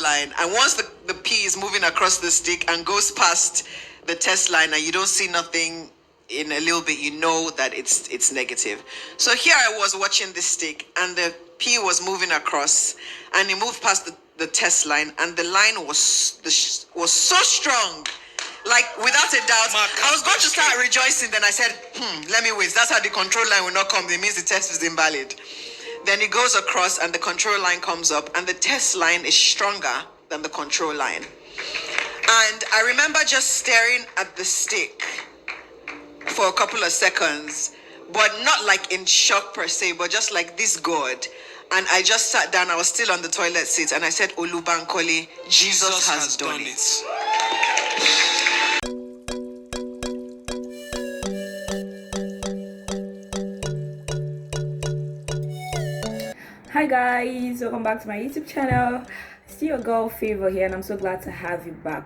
line, and once the pea is moving across the stick and goes past the test line and you don't see nothing in a little bit, you know that it's negative. So here I was watching this stick and the pea was moving across and it moved past the test line and the line was so strong, like without a doubt. I was going to start rejoicing, then I said, let me wait. That's how the control line will not come. It means the test is invalid. Then it goes across and the control line comes up and the test line is stronger than the control line. And I remember just staring at the stick for a couple of seconds, but not like in shock per se, but just like, this God. And I just sat down. I was still on the toilet seat and I said, Olubankole, Jesus has done it. Hi guys, welcome back to my YouTube channel. Still your girl Favor here, and I'm so glad to have you back.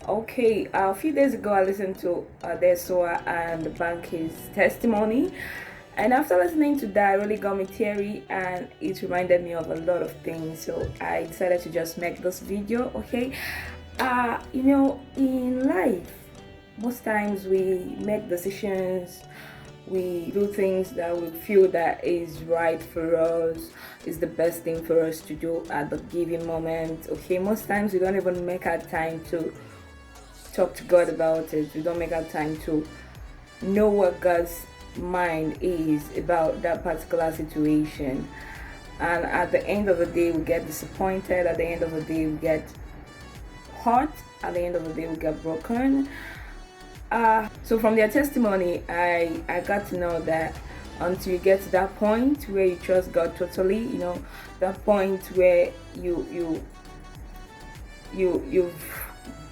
Okay, a few days ago I listened to ADESUA and BANKY's testimony, and after listening to that, it really got me teary and it reminded me of a lot of things. So I decided to just make this video. Okay, in life, most times we make decisions, we do things that we feel that is right for us, is the best thing for us to do at the given moment. Okay, most times we don't even make our time to talk to God about it. We don't make our time to know what God's mind is about that particular situation. And at the end of the day, we get disappointed. At the end of the day, we get hurt. At the end of the day, we get broken. So from their testimony, I got to know that until you get to that point where you trust God totally, that point where you've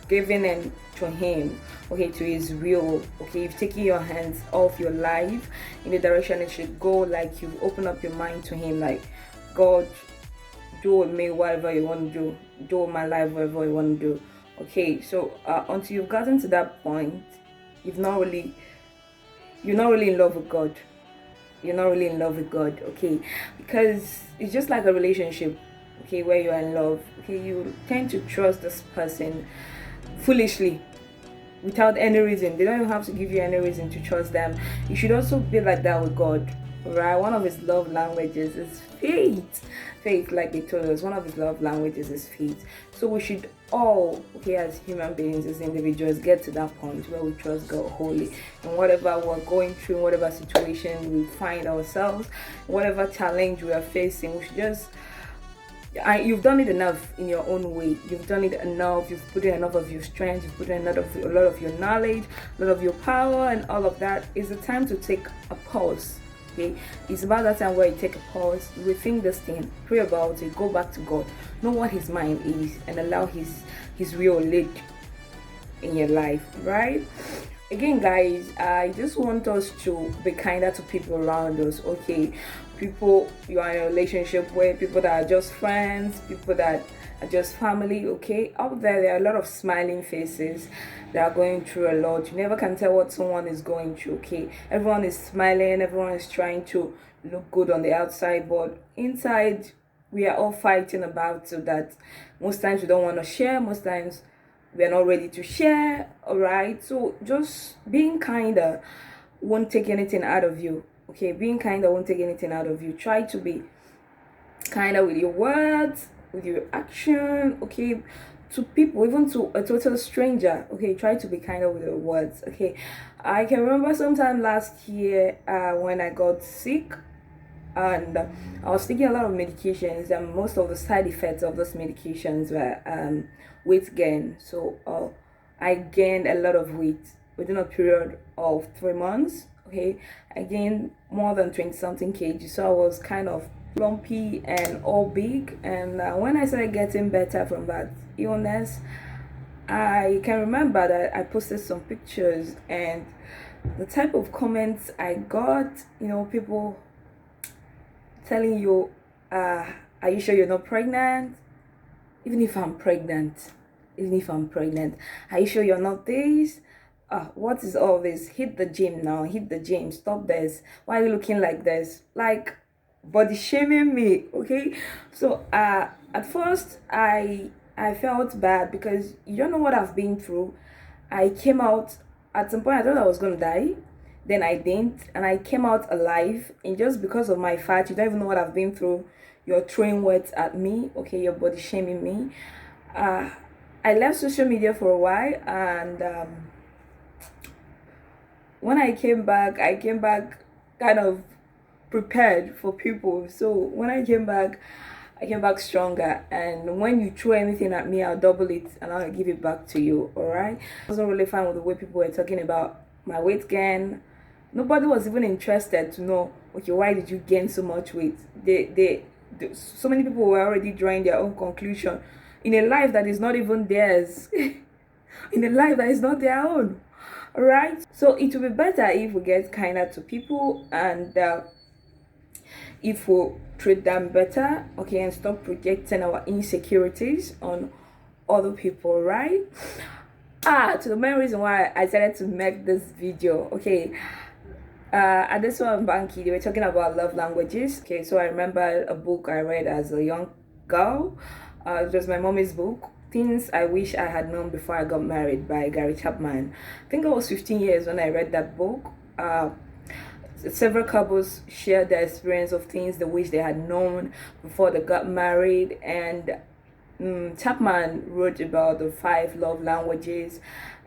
given in to Him, okay, to His will, okay, you've taken your hands off your life in the direction it should go, like you open up your mind to Him, like, God, do with me whatever you want to do with my life whatever you want to do. Okay, so until you've gotten to that point, you're not really in love with God. You're not really in love with God, okay? Because it's just like a relationship, okay, where you're in love, okay? You tend to trust this person foolishly without any reason. They don't even have to give you any reason to trust them. You should also be like that with God, right? One of His love languages is faith. Faith, like they told us, one of His love languages is faith. So we should all, okay, as human beings, as individuals, get to that point where we trust God wholly in whatever we're going through, whatever situation we find ourselves, whatever challenge we are facing. We should just, you've done it enough in your own way. You've done it enough. You've put in enough of your strength. You've put in a lot of your knowledge, a lot of your power, and all of that. It's the time to take a pause. Okay, it's about that time where you take a pause, rethink this thing, pray about it, go back to God, know what His mind is, and allow His will lead in your life, right? Again, guys, I just want us to be kinder to people around us. Okay, people you are in a relationship with, people that are just friends, people that are just family. Okay, out there are a lot of smiling faces that are going through a lot. You never can tell what someone is going through. Okay, everyone is smiling, everyone is trying to look good on the outside, but inside we are all fighting about so that most times we don't want to share, most times we are not ready to share. All right, so just being kinder won't take anything out of you. Okay, being kinder won't take anything out of you. Try to be kinder with your words, with your action, okay, to people, even to a total stranger. Okay, try to be kinder with your words. Okay, I can remember sometime last year when I got sick, and I was taking a lot of medications, and most of the side effects of those medications were weight gain. So I gained a lot of weight within a period of 3 months. Okay, I gained more than 20 something kg, so I was kind of lumpy and all big. And when I started getting better from that illness, I can remember that I posted some pictures, and the type of comments I got, people telling you, are you sure you're not pregnant? Even if I'm pregnant, are you sure you're not this? What is all this? Hit the gym now, hit the gym, stop this. Why are you looking like this? Like, body shaming me. Okay, so at first I I felt bad because you don't know what I've been through. I came out at some point, I thought I was gonna die. Then I didn't, and I came out alive. And just because of my fat, you don't even know what I've been through. You're throwing words at me, okay? You're body shaming me. Uh, I left social media for a while, and when I came back kind of prepared for people. So when I came back stronger. And when you throw anything at me, I'll double it and I'll give it back to you. All right. I wasn't really fine with the way people were talking about my weight gain. Nobody was even interested to know, okay, why did you gain so much weight? So many people were already drawing their own conclusion in a life that is not even theirs, in a life that is not their own. All right. So it will be better if we get kinder to people, and if we treat them better, okay, and stop projecting our insecurities on other people, right? To the main reason why I decided to make this video, okay. ADESUA'S BANKY, they were talking about love languages. Okay, so I remember a book I read as a young girl. It was my mommy's book, Things I Wish I Had Known Before I Got Married by Gary Chapman. I think I was 15 years when I read that book. Several couples shared their experience of things they wish they had known before they got married, and Chapman wrote about the 5 love languages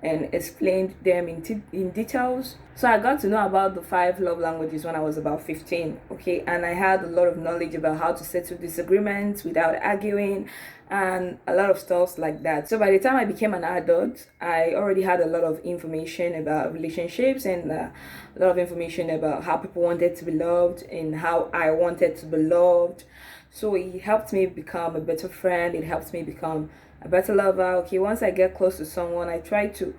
and explained them in details. So I got to know about the 5 love languages when I was about 15, okay, and I had a lot of knowledge about how to settle disagreements without arguing and a lot of stuff like that. So by the time I became an adult, I already had a lot of information about relationships, and a lot of information about how people wanted to be loved and how I wanted to be loved. So it helped me become a better friend. It helps me become a better lover. Okay, once I get close to someone, I try to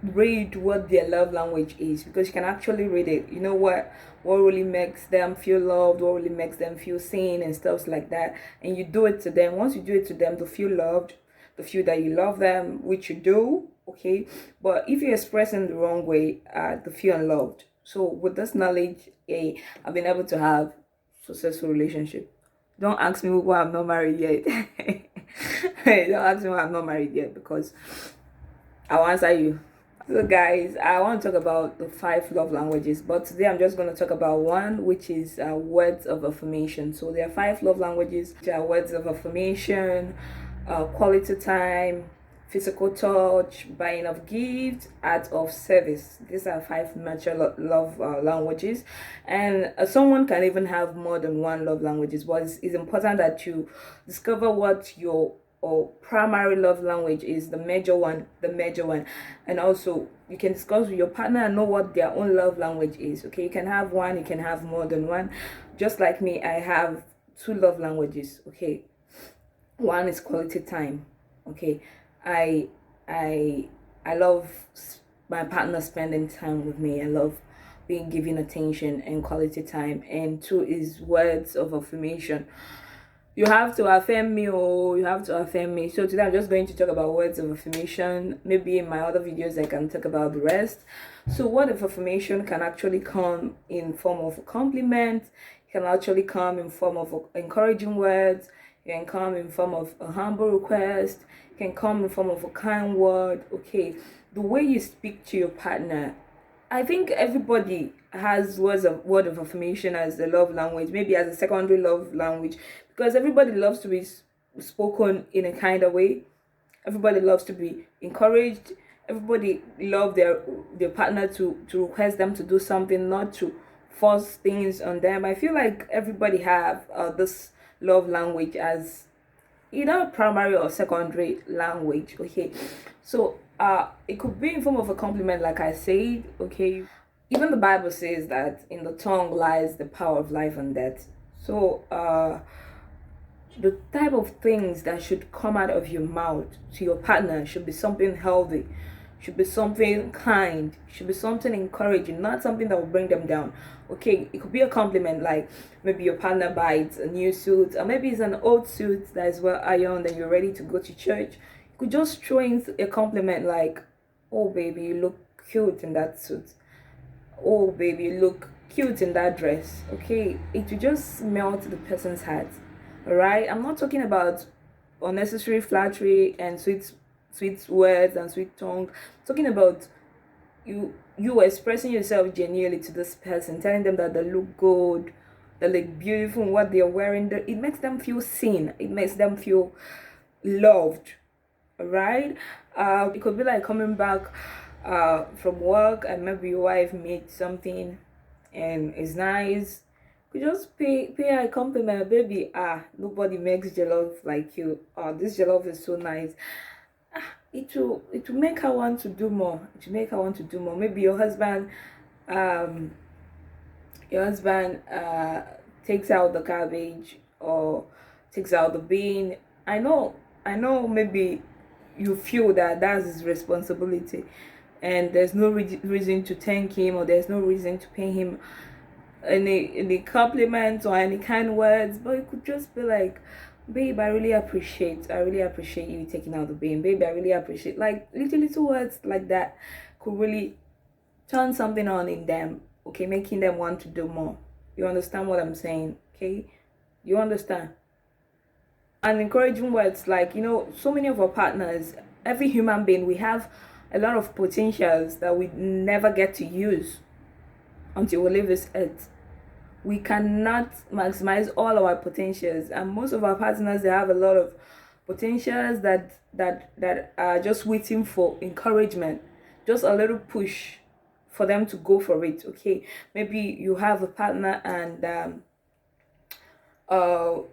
read what their love language is, because you can actually read it. You know what really makes them feel loved, what really makes them feel seen, and stuff like that. And you do it to them. Once you do it to them, to feel loved, to feel that you love them, which you do, okay. But if you express in the wrong way, to feel unloved. So with this knowledge, I've been able to have successful relationship. Don't ask me why I'm not married yet. Don't ask me why I'm not married yet, because I'll answer you. So guys, I want to talk about the 5 love languages, but today I'm just going to talk about one, which is words of affirmation. So there are 5 love languages, which are words of affirmation, quality time, physical touch, buying of gifts, acts of service. These are 5 major love languages, and someone can even have more than one love languages, but it's important that you discover what your primary love language is, the major one, and also you can discuss with your partner and know what their own love language is. Okay, you can have one, you can have more than one. Just like me, I have 2 love languages. Okay, one is quality time. Okay, I love my partner spending time with me. I love being given attention and quality time. And 2 is words of affirmation. You have to affirm me, you have to affirm me. So today I'm just going to talk about words of affirmation. Maybe in my other videos I can talk about the rest. So word of affirmation can actually come in form of a compliment. It can actually come in form of encouraging words. It can come in form of a humble request. It can come in form of a kind word. Okay, the way you speak to your partner, I think everybody has word of affirmation as a love language, maybe as a secondary love language, because everybody loves to be spoken in a kind of way. Everybody loves to be encouraged. Everybody love their partner to request them to do something, not to force things on them. I feel like everybody have this love language as either primary or secondary language. Okay, so it could be in form of a compliment, like I said. Okay, even the Bible says that in the tongue lies the power of life and death. So the type of things that should come out of your mouth to your partner should be something healthy, should be something kind, should be something encouraging, not something that will bring them down. Okay, it could be a compliment, like maybe your partner buys a new suit, or maybe it's an old suit that is well ironed and you're ready to go to church. You could just throw in a compliment like, oh baby, you look cute in that suit. Oh baby, you look cute in that dress. Okay, it will just melt the person's heart. All right, I'm not talking about unnecessary flattery and sweet words and sweet tongue. Talking about you expressing yourself genuinely to this person, telling them that they look good, they look beautiful in what they're wearing. It makes them feel seen. It makes them feel loved, right? It could be like coming back from work and maybe your wife made something and it's nice. You just pay a compliment, baby. Nobody makes jollof like you. This jollof is so nice. It will make her want to do more. It will make her want to do more. Maybe um your husband takes out the garbage or takes out the bin. I know maybe you feel that that's his responsibility and there's no reason to thank him, or there's no reason to pay him any compliments or any kind words, but it could just be like, babe, I really appreciate you taking out the bin. Babe, I really appreciate, like, little words like that could really turn something on in them, okay, making them want to do more. You understand what I'm saying? Okay, you understand? And encouraging words, like, so many of our partners, every human being, we have a lot of potentials that we never get to use until we leave this earth. We cannot maximize all our potentials, and most of our partners, they have a lot of potentials that are just waiting for encouragement, just a little push for them to go for it. Okay, maybe you have a partner and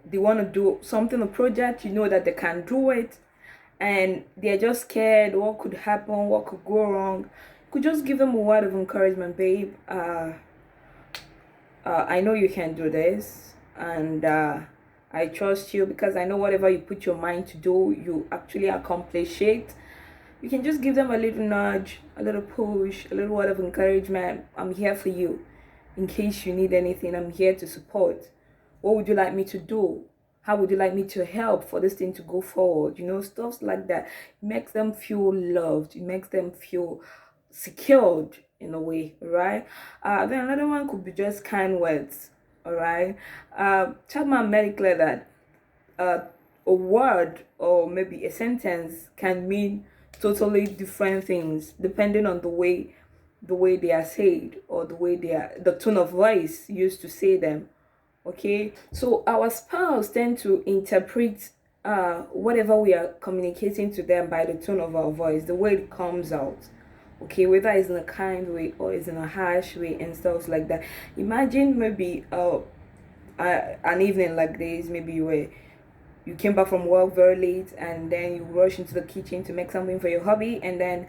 they want to do something, a project, that they can do it, and they're just scared what could happen, what could go wrong. You could just give them a word of encouragement, babe. I know you can do this, and I trust you because I know whatever you put your mind to do, you actually accomplish it. You can just give them a little nudge, a little push, a little word of encouragement. I'm here for you. In case you need anything, I'm here to support. What would you like me to do? How would you like me to help for this thing to go forward? Stuff like that. It makes them feel loved. It makes them feel secured in a way, right? Then another one could be just kind words, all right? Chapman made it clear that a word or maybe a sentence can mean totally different things depending on the way they are said, or the tone of voice used to say them. Okay, so our spouse tend to interpret whatever we are communicating to them by the tone of our voice, the way it comes out. Okay, whether it's in a kind way or it's in a harsh way and stuff like that. Imagine maybe an evening like this, maybe you came back from work very late and then you rush into the kitchen to make something for your hubby, and then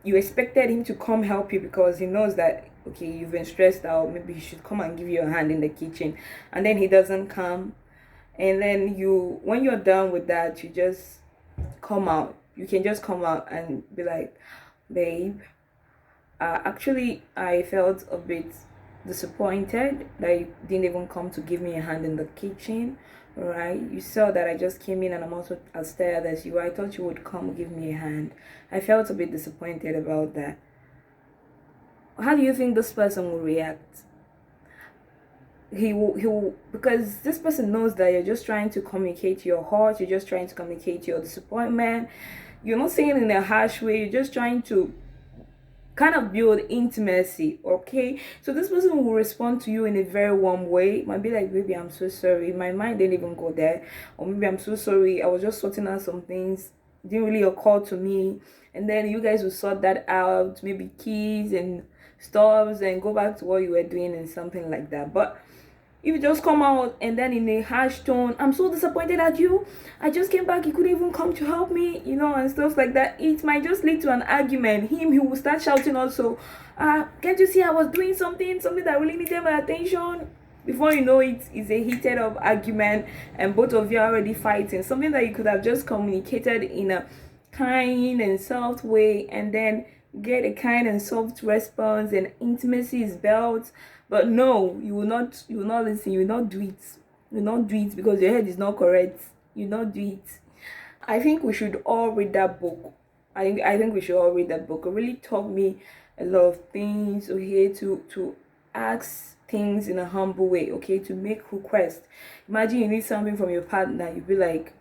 you expected him to come help you because he knows that, okay, you've been stressed out, maybe he should come and give you a hand in the kitchen, and then he doesn't come. And then when you're done with that, you just come out. You can just come out and be like, babe, actually I felt a bit disappointed that you didn't even come to give me a hand in the kitchen. Right, you saw that I just came in and I'm also as tired as you. I thought you would come give me a hand. I felt a bit disappointed about that. How do you think this person will react? He will, because this person knows that you're just trying to communicate your heart, you're just trying to communicate your disappointment. You're not saying it in a harsh way, you're just trying to kind of build intimacy. Okay, so this person will respond to you in a very warm way. Might be like, baby, I'm so sorry, my mind didn't even go there, or maybe, I'm so sorry, I was just sorting out some things, didn't really occur to me. And then you guys will sort that out, maybe keys and stuffs, and go back to what you were doing and something like that. But if you just come out and then in a harsh tone, I'm so disappointed at you, I just came back, you couldn't even come to help me, and stuff like that, it might just lead to an argument. He will start shouting also, can't you see I was doing something that really needed my attention? Before you know it, it's a heated up argument, and both of you are already fighting. Something that you could have just communicated in a kind and soft way, and then get a kind and soft response, and intimacy is built. But no, you will not listen, you will not do it. You will not do it because your head is not correct. You will not do it. I think we should all read that book. I think we should all read that book. It really taught me a lot of things, okay, to ask things in a humble way, okay, to make requests. Imagine you need something from your partner, you'd be like,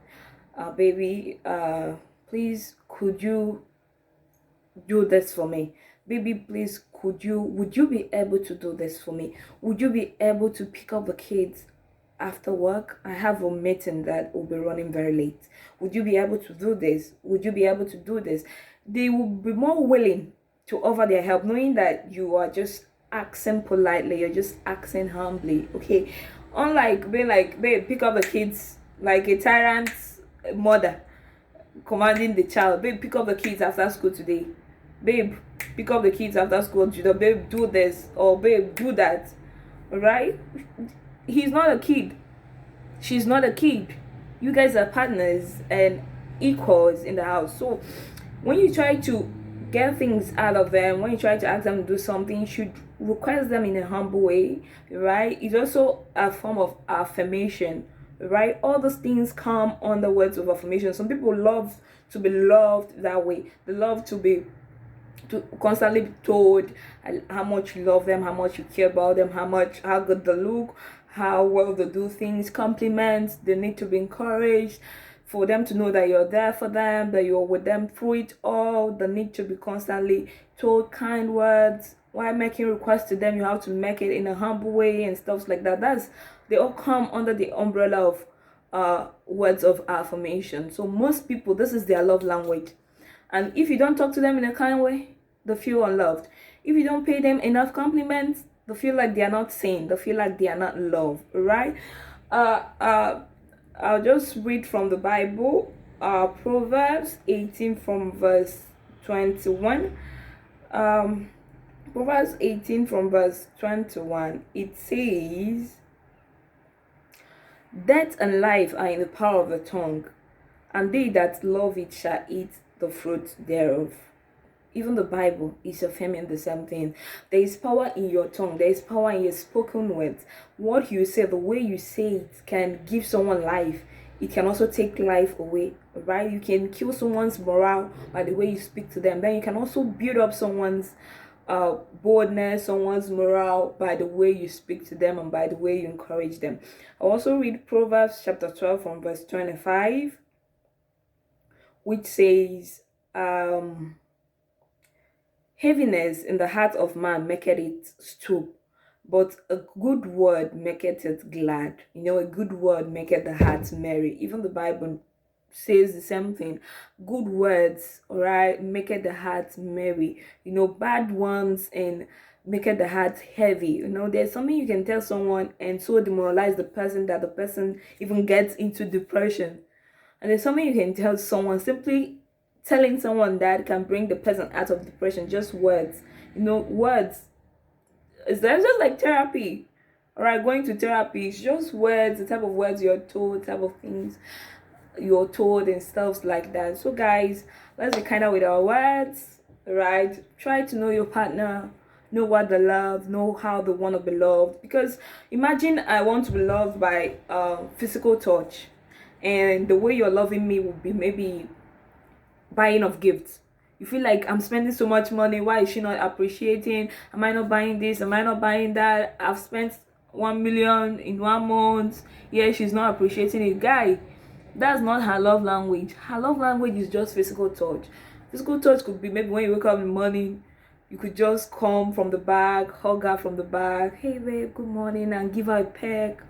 baby, please could you do this for me? Baby, please would you be able to do this for me? Would you be able to pick up the kids after work? I have a meeting that will be running very late. Would you be able to do this? Would you be able to do this? They will be more willing to offer their help, knowing that you are just asking politely, you're just asking humbly, okay? Unlike being like, babe, pick up the kids, like a tyrant mother commanding the child, babe, pick up the kids after school today. Babe, pick up the kids after school today. Babe, do this, or babe, do that. Alright? He's not a kid. She's not a kid. You guys are partners and equals in the house. So when you try to get things out of them, when you try to ask them to do something, you should request them in a humble way, right? It's also a form of affirmation, right? All those things come under words of affirmation. Some people love to be loved that way. They love to constantly be told how much you love them, how much you care about them, how good they look, how well they do things, compliments. They need to be encouraged, for them to know that you're there for them, that you're with them through it all. They need to be constantly told kind words. While making requests to them, you have to make it in a humble way and stuff like that. They all come under the umbrella of words of affirmation. So most people, this is their love language. And if you don't talk to them in a kind way, they feel unloved. If you don't pay them enough compliments, they feel like they are not seen. They feel like they are not loved, right? I'll just read from the Bible. Proverbs 18 from verse 21. Proverbs 18 from verse 21. It says, death and life are in the power of the tongue, and they that love it shall eat the fruit thereof. Even the Bible is affirming the same thing. There is power in your tongue. There is power in your spoken words. What you say, the way you say it, can give someone life. It can also take life away, right? You can kill someone's morale by the way you speak to them. Then you can also build up someone's boldness, someone's morale by the way you speak to them and by the way you encourage them. I also read Proverbs chapter 12 from verse 25, which says, heaviness in the heart of man maketh it stoop, but a good word maketh it glad. You know, a good word maketh the heart merry. Even the Bible says the same thing. Good words, all right, maketh the heart merry. You know, bad ones and maketh the heart heavy. You know, there's something you can tell someone and so demoralize the person that the person even gets into depression. And there's something you can tell someone, simply telling someone that can bring the person out of depression. Just words. You know, words. It's just like therapy. Alright, going to therapy is just words, the type of words you're told, type of things you're told and stuff like that. So guys, let's be kinder with our words, right? Try to know your partner, know what they love, know how they want to be loved. Because imagine I want to be loved by physical touch, and the way you're loving me would be maybe buying of gifts. You feel like I'm spending so much money, why is she not appreciating? Am I not buying this? Am I not buying that? I've spent 1 million in 1 month. Yeah, she's not appreciating it. Guy, that's not her love language. Her love language is just physical touch. Physical touch could be maybe when you wake up in the morning, you could just come from the back, hug her from the back, hey babe, good morning, and give her a peck.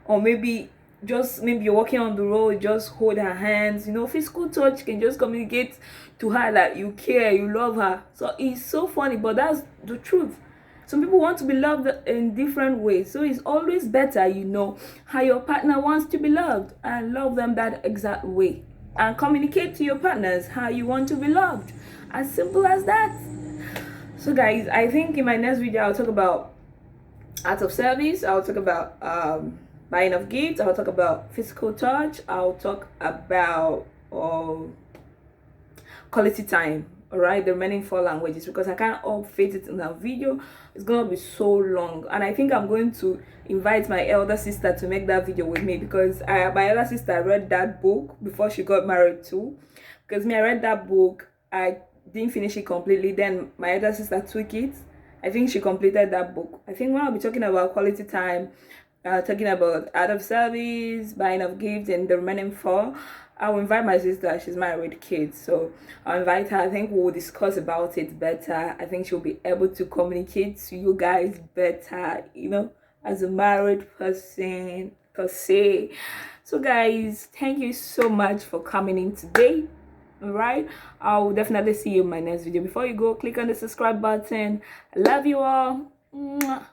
Or maybe you're walking on the road, just hold her hands. You know, physical touch can just communicate to her that you care, you love her. So it's so funny, but that's the truth. Some people want to be loved in different ways, so it's always better you know how your partner wants to be loved and love them that exact way, and communicate to your partners how you want to be loved. As simple as that. So guys, I think in my next video I'll talk about acts of service. I'll talk about buying of gifts. I'll talk about physical touch. I'll talk about quality time. All right, the remaining 4 languages, because I can't all fit it in that video. It's gonna be so long, and I think I'm going to invite my elder sister to make that video with me, because my elder sister read that book before she got married too. Because I read that book, I didn't finish it completely. Then my elder sister took it. I think she completed that book. I think when I'll be talking about quality time, talking about out of service, buying of gifts, and the remaining 4, I'll invite my sister. She's married with kids, so I'll invite her. I think we'll discuss about it better. I think she'll be able to communicate to you guys better, as a married person per se. So guys, thank you so much for coming in today. All right, I'll definitely see you in my next video. Before you go, click on the subscribe button. I love you all. Mwah.